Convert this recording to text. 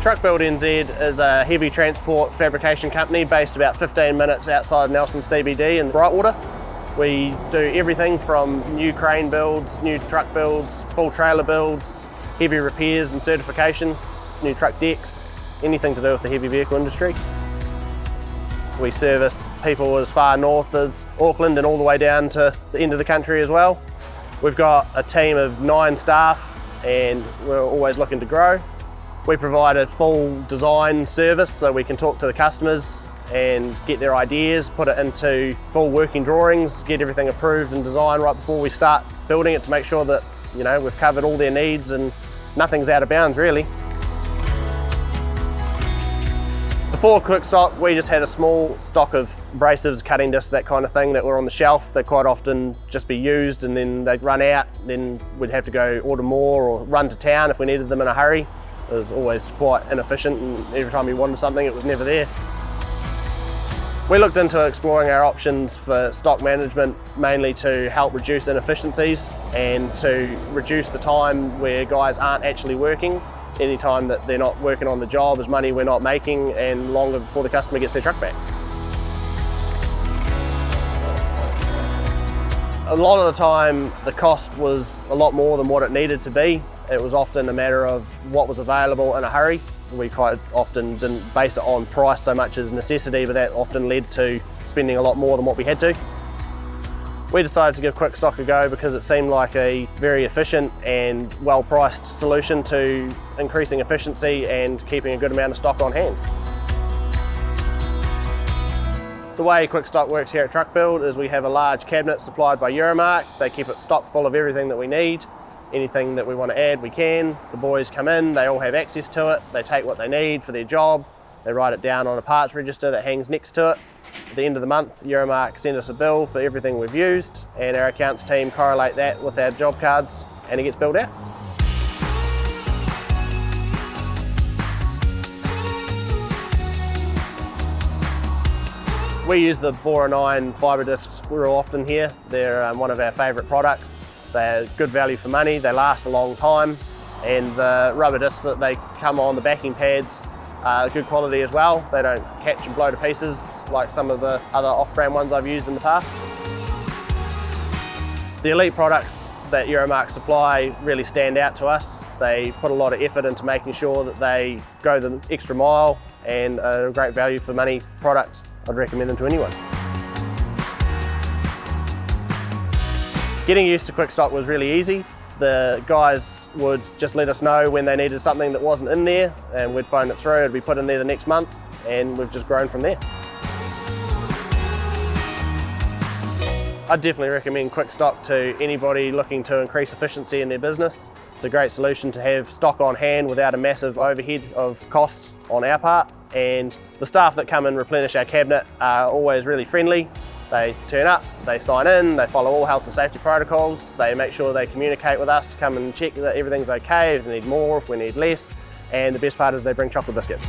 TruckBuild NZ is a heavy transport fabrication company based about 15 minutes outside Nelson CBD in Brightwater. We do everything from new crane builds, new truck builds, full trailer builds, heavy repairs and certification, new truck decks, anything to do with the heavy vehicle industry. We service people as far north as Auckland and all the way down to the end of the country as well. We've got a team of 9 staff and we're always looking to grow. We provide a full design service so we can talk to the customers and get their ideas, put it into full working drawings, get everything approved and designed right before we start building it to make sure that, you know, we've covered all their needs and nothing's out of bounds really. Before QuickStock, we just had a small stock of abrasives, cutting discs, that kind of thing that were on the shelf. They'd quite often just be used and then they'd run out. Then we'd have to go order more or run to town if we needed them in a hurry. It was always quite inefficient and every time you wanted something, it was never there. We looked into exploring our options for stock management, mainly to help reduce inefficiencies and to reduce the time where guys aren't actually working. Any time that they're not working on the job is money we're not making and longer before the customer gets their truck back. A lot of the time the cost was a lot more than what it needed to be. It was often a matter of what was available in a hurry. We quite often didn't base it on price so much as necessity, but that often led to spending a lot more than what we had to. We decided to give QuickStock a go because it seemed like a very efficient and well-priced solution to increasing efficiency and keeping a good amount of stock on hand. The way QuickStock works here at TruckBuild is we have a large cabinet supplied by Euromarc. They keep it stocked full of everything that we need. Anything that we want to add, we can. The boys come in, they all have access to it. They take what they need for their job. They write it down on a parts register that hangs next to it. At the end of the month, Euromarc send us a bill for everything we've used and our accounts team correlate that with our job cards and it gets billed out. We use the Bora 9 fibre discs real often here. They're one of our favourite products. They're good value for money, they last a long time, and the rubber discs that they come on, the backing pads, are good quality as well. They don't catch and blow to pieces like some of the other off-brand ones I've used in the past. The elite products that Euromarc supply really stand out to us. They put a lot of effort into making sure that they go the extra mile and are a great value for money product. I'd recommend them to anyone. Getting used to QuickStock was really easy. The guys would just let us know when they needed something that wasn't in there and we'd phone it through, it'd be put in there the next month and we've just grown from there. I'd definitely recommend QuickStock to anybody looking to increase efficiency in their business. It's a great solution to have stock on hand without a massive overhead of cost on our part, and the staff that come and replenish our cabinet are always really friendly. They turn up, they sign in, they follow all health and safety protocols, they make sure they communicate with us, come and check that everything's okay, if we need more, if we need less, and the best part is they bring chocolate biscuits.